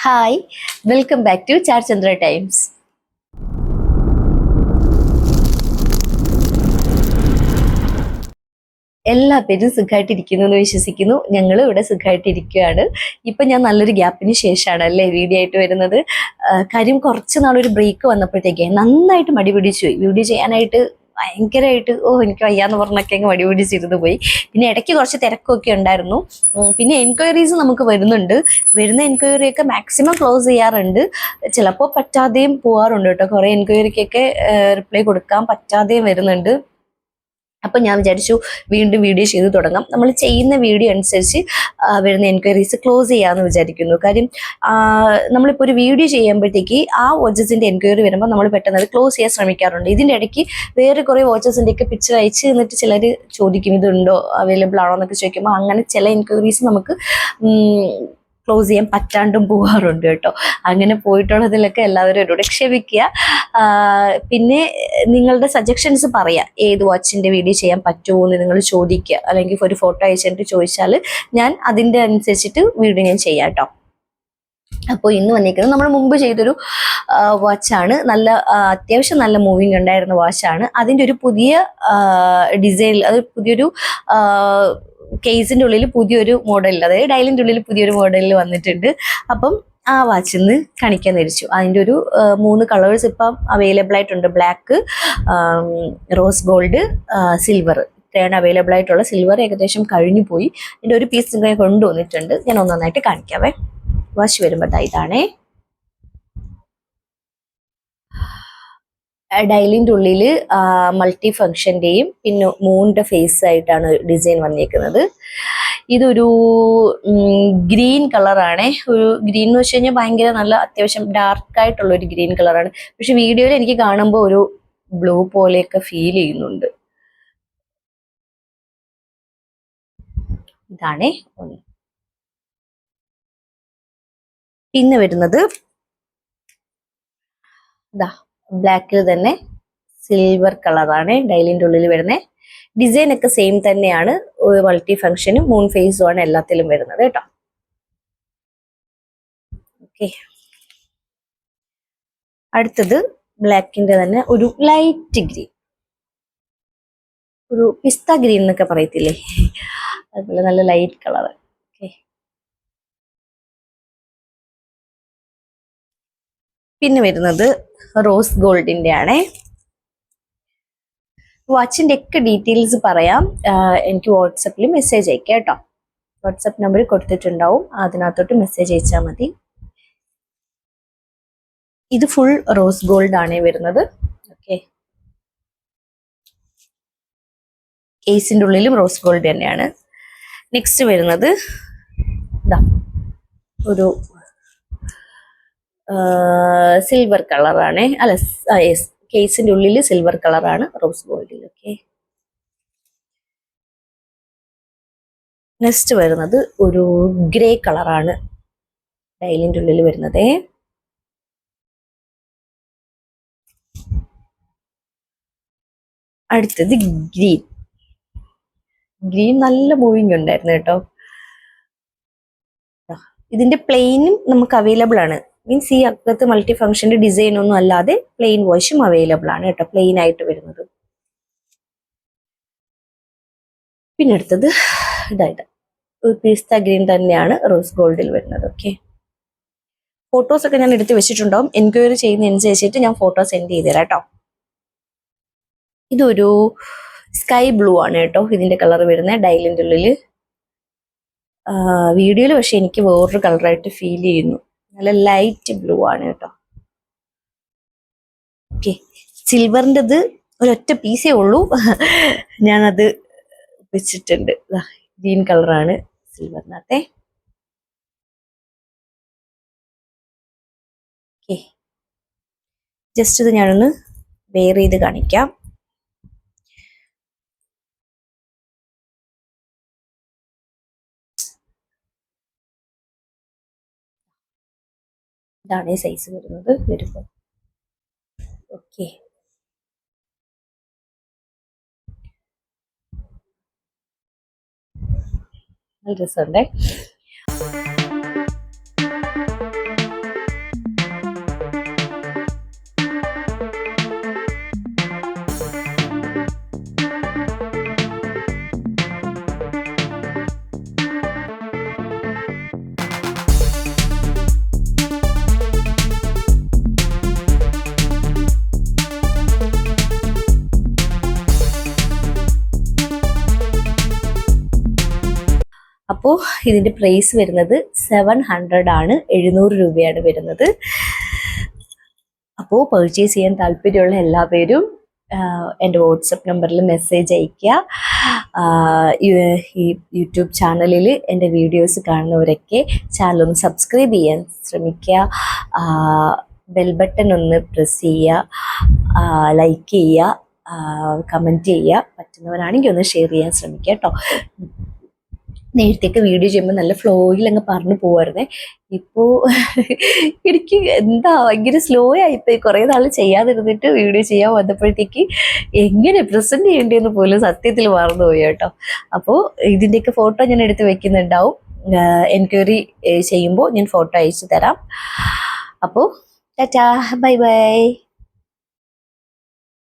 Hi, welcome back to Charchandra Times. എല്ലാ പേരും സുഖമായിട്ടിരിക്കുന്നു എന്ന് വിശ്വസിക്കുന്നു. ഞങ്ങൾ ഇവിടെ സുഖമായിട്ടിരിക്കുകയാണ്. ഇപ്പം ഞാൻ നല്ലൊരു ഗ്യാപ്പിന് ശേഷമാണ് അല്ലേ വീഡിയോ ആയിട്ട് വരുന്നത്. കാര്യം കുറച്ച് നാളൊരു ബ്രേക്ക് വന്നപ്പോഴത്തേക്ക് നന്നായിട്ട് മടി പിടിച്ചു പോയി. വീഡിയോ ചെയ്യാനായിട്ട് ഭയങ്കരമായിട്ട് എനിക്ക് വയ്യാന്ന് പറഞ്ഞൊക്കെ അങ്ങ് മടി പിടിച്ചിരുന്നു പോയി. പിന്നെ ഇടയ്ക്ക് കുറച്ച് തിരക്കൊക്കെ ഉണ്ടായിരുന്നു. പിന്നെ എൻക്വയറീസ് നമുക്ക് വരുന്ന എൻക്വയറിയൊക്കെ മാക്സിമം ക്ലോസ് ചെയ്യാറുണ്ട്. ചിലപ്പോൾ പറ്റാതെയും പോകാറുണ്ട് കേട്ടോ. കുറേ എൻക്വയറിക്കൊക്കെ റിപ്ലൈ കൊടുക്കാൻ പറ്റാതെയും വരുന്നുണ്ട്. അപ്പം ഞാൻ വിചാരിച്ചു വീണ്ടും വീഡിയോ ചെയ്ത് തുടങ്ങാം. നമ്മൾ ചെയ്യുന്ന വീഡിയോ അനുസരിച്ച് വരുന്ന എൻക്വയറീസ് ക്ലോസ് ചെയ്യാമെന്ന് വിചാരിക്കുന്നു. കാര്യം നമ്മളിപ്പോൾ ഒരു വീഡിയോ ചെയ്യുമ്പോഴത്തേക്ക് ആ വാച്ചസിൻ്റെ എൻക്വയറി വരുമ്പോൾ നമ്മൾ പെട്ടെന്ന് അത് ക്ലോസ് ചെയ്യാൻ ശ്രമിക്കാറുണ്ട്. ഇതിൻ്റെ ഇടയ്ക്ക് വേറെ കുറേ വാച്ചസിൻ്റെയൊക്കെ പിക്ചർ അയച്ച് എന്നിട്ട് ചിലർ ചോദിക്കും ഇതുണ്ടോ അവൈലബിൾ ആണോ എന്നൊക്കെ ചോദിക്കുമ്പോൾ അങ്ങനെ ചില എൻക്വയറീസ് നമുക്ക് ക്ലോസ് ചെയ്യാൻ പറ്റാണ്ടും പോകാറുണ്ട് കേട്ടോ. അങ്ങനെ പോയിട്ടുള്ളതിലൊക്കെ എല്ലാവരും എന്നോട് ക്ഷമിക്കുക. പിന്നെ നിങ്ങളുടെ സജഷൻസ് പറയാം, ഏത് വാച്ചിൻ്റെ വീഡിയോ ചെയ്യാൻ പറ്റുമോ എന്ന് നിങ്ങൾ ചോദിക്കുക, അല്ലെങ്കിൽ ഒരു ഫോട്ടോ അയച്ചിട്ട് ചോദിച്ചാൽ ഞാൻ അതിൻ്റെ അനുസരിച്ചിട്ട് വീഡിയോ ഞാൻ ചെയ്യാം കേട്ടോ. അപ്പോൾ ഇന്ന് വന്നിരിക്കുന്നത് നമ്മൾ മുമ്പ് ചെയ്തൊരു വാച്ചാണ്. അത്യാവശ്യം നല്ല മൂവിങ് ഉണ്ടായിരുന്ന വാച്ചാണ്. അതിൻ്റെ ഒരു പുതിയ ഡിസൈനിൽ, അത് പുതിയൊരു കേസിൻ്റെ ഉള്ളിൽ പുതിയൊരു മോഡലിൽ, അതായത് ഡയലിൻ്റെ ഉള്ളിൽ പുതിയൊരു മോഡലിൽ വന്നിട്ടുണ്ട്. അപ്പം ആ വാച്ചിന്ന് കാണിക്കാൻ ധരിച്ചു. അതിൻ്റെ ഒരു 3 കളേഴ്സ് ഇപ്പം അവൈലബിൾ ആയിട്ടുണ്ട്. Black, rose gold, silver. ഇത്രയാണ് അവൈലബിൾ ആയിട്ടുള്ള. സിൽവർ ഏകദേശം കഴിഞ്ഞു പോയി. ഇതിൻ്റെ ഒരു പീസ് ഇങ്ങനെ കൊണ്ടുവന്നിട്ടുണ്ട്. ഞാൻ ഒന്നൊന്നായിട്ട് കാണിക്കാവേ. വാച്ച് വരുമ്പോൾ ഇതാണേ. ഡയലിൻ്റെ ഉള്ളിൽ മൾട്ടി ഫങ്ഷൻ്റെയും പിന്നെ മൂണിൻ്റെ ഫേസ് ആയിട്ടാണ് ഡിസൈൻ വന്നിരിക്കുന്നത്. ഇതൊരു ഗ്രീൻ കളറാണ്. ഒരു ഗ്രീൻ എന്ന് വെച്ച് കഴിഞ്ഞാൽ ഭയങ്കര നല്ല അത്യാവശ്യം ഡാർക്കായിട്ടുള്ള ഒരു ഗ്രീൻ കളറാണ്. പക്ഷെ വീഡിയോയിൽ എനിക്ക് കാണുമ്പോൾ ഒരു ബ്ലൂ പോലെയൊക്കെ ഫീൽ ചെയ്യുന്നുണ്ട്. ഇതാണേ ഒന്ന്. പിന്നെ വരുന്നത് ഇതാ ബ്ലാക്കിൽ തന്നെ സിൽവർ കളറാണ് ഡയലിൻ്റെ ഉള്ളിൽ വരുന്നത്. ഡിസൈൻ ഒക്കെ സെയിം തന്നെയാണ്. മൾട്ടി ഫങ്ഷനും മൂൺ ഫേസും ആണ് എല്ലാത്തിലും വരുന്നത് കേട്ടോ. ഓക്കെ, അടുത്തത് ബ്ലാക്കിന്റെ തന്നെ ഒരു ലൈറ്റ് ഗ്രീൻ, ഒരു പിസ്ത ഗ്രീൻ എന്നൊക്കെ പറയത്തില്ലേ, അതുപോലെ നല്ല ലൈറ്റ് കളർ. ഓക്കെ, പിന്നെ വരുന്നത് റോസ് ഗോൾഡിന്റെ ആണ്. വാച്ചിന്റെ ഒക്കെ ഡീറ്റെയിൽസ് പറയാം. എനിക്ക് വാട്സപ്പിൽ മെസ്സേജ് അയക്കാം കേട്ടോ. വാട്സപ്പ് നമ്പർ കൊടുത്തിട്ടുണ്ടാവും, അതിനകത്തോട്ട് മെസ്സേജ് അയച്ചാൽ മതി. ഇത് ഫുൾ റോസ് ഗോൾഡ് ആണ് വരുന്നത്. ഓക്കെ, കേസിന്റെ ഉള്ളിലും റോസ് ഗോൾഡ് തന്നെയാണ്. നെക്സ്റ്റ് വരുന്നത് ഒരു സിൽവർ കളറാണ്. അല്ല, യെസ്, കേസിന്റെ ഉള്ളിൽ സിൽവർ കളറാണ് റോസ് ഗോൾഡിൽ. ഓക്കെ, നെക്സ്റ്റ് വരുന്നത് ഒരു ഗ്രേ കളറാണ് ഡയലിൻ്റെ ഉള്ളിൽ വരുന്നത്. അടുത്തത് ഗ്രീൻ. ഗ്രീൻ നല്ല മൂവിങ് ഉണ്ടായിരുന്നു കേട്ടോ. ഇതിന്റെ പ്ലെയിനും നമുക്ക് അവൈലബിൾ ആണ്. മീൻസ് ഈ അകത്ത് മൾട്ടി ഫംഗ്ഷന്റെ ഡിസൈൻ ഒന്നും അല്ലാതെ പ്ലെയിൻ വാഷും അവൈലബിൾ ആണ് കേട്ടോ, പ്ലെയിൻ ആയിട്ട് വരുന്നത്. പിന്നെ അടുത്തത് ഇതായിട്ട് ഒരു പിസ്ത ഗ്രീൻ തന്നെയാണ് റോസ് ഗോൾഡിൽ വരുന്നത്. ഓക്കെ, ഫോട്ടോസ് ഒക്കെ ഞാൻ എടുത്ത് വെച്ചിട്ടുണ്ടാവും. എൻക്വയറി ചെയ്യുന്നതനുസരിച്ചിട്ട് ഞാൻ ഫോട്ടോ സെൻഡ് ചെയ്ത് തരാം കേട്ടോ. ഇതൊരു സ്കൈ ബ്ലൂ ആണ് കേട്ടോ ഇതിന്റെ കളർ വരുന്നത് ഡയലിൻ്റെ ഉള്ളില്. വീഡിയോയിൽ പക്ഷെ എനിക്ക് വേറൊരു കളറായിട്ട് ഫീൽ ചെയ്യുന്നു. നല്ല ലൈറ്റ് ബ്ലൂ ആണ് കേട്ടോ. ഓക്കെ, സിൽവറിൻ്റെത് ഒരൊറ്റ പീസേ ഉള്ളൂ, ഞാനത് വെച്ചിട്ടുണ്ട്. ഗ്രീൻ കളറാണ് സിൽവറിനകത്തെ. ഓക്കെ, ജസ്റ്റ് ഇത് ഞാനൊന്ന് വെയർ ചെയ്ത് കാണിക്കാം. ഇതാണ് സൈസ് വരുന്നത് വരുമ്പോൾ. ഓക്കെ, നല്ല രസമുണ്ടേ. അപ്പോൾ ഇതിൻ്റെ പ്രൈസ് വരുന്നത് 700 ആണ്, 700 രൂപയാണ് വരുന്നത്. അപ്പോൾ പർച്ചേസ് ചെയ്യാൻ താല്പര്യമുള്ള എല്ലാവരും എൻ്റെ വാട്സപ്പ് നമ്പറിൽ മെസ്സേജ് അയയ്ക്കുക. ഈ യൂട്യൂബ് ചാനലിൽ എൻ്റെ വീഡിയോസ് കാണുന്നവരൊക്കെ ചാനലൊന്ന് സബ്സ്ക്രൈബ് ചെയ്യാൻ ശ്രമിക്കുക. ബെൽ ബട്ടൺ ഒന്ന് പ്രസ് ചെയ്യുക, ലൈക്ക് ചെയ്യുക, കമൻറ്റ് ചെയ്യുക. പറ്റുന്നവരാണെങ്കിൽ ഒന്ന് ഷെയർ ചെയ്യാൻ ശ്രമിക്കുക കേട്ടോ. നേരത്തെയൊക്കെ വീഡിയോ ചെയ്യുമ്പോൾ നല്ല ഫ്ലോയിൽ അങ്ങ് പറഞ്ഞു പോവായിരുന്നേ. ഇപ്പോൾ എനിക്ക് എന്താ ഭയങ്കര സ്ലോ ആയിപ്പോയി. കുറേ നാൾ ചെയ്യാതിരുന്നിട്ട് വീഡിയോ ചെയ്യാൻ വന്നപ്പോഴത്തേക്ക് എങ്ങനെ പ്രസൻറ്റ് ചെയ്യേണ്ടതെന്ന് പോലും സത്യത്തിൽ മറന്നുപോയി കേട്ടോ. അപ്പോൾ ഇതിൻ്റെയൊക്കെ ഫോട്ടോ ഞാൻ എടുത്ത് വെക്കുന്നുണ്ടാവും. എൻക്വയറി ചെയ്യുമ്പോൾ ഞാൻ ഫോട്ടോ അയച്ചു തരാം. അപ്പോൾ ടാറ്റാ, ബൈ ബൈ.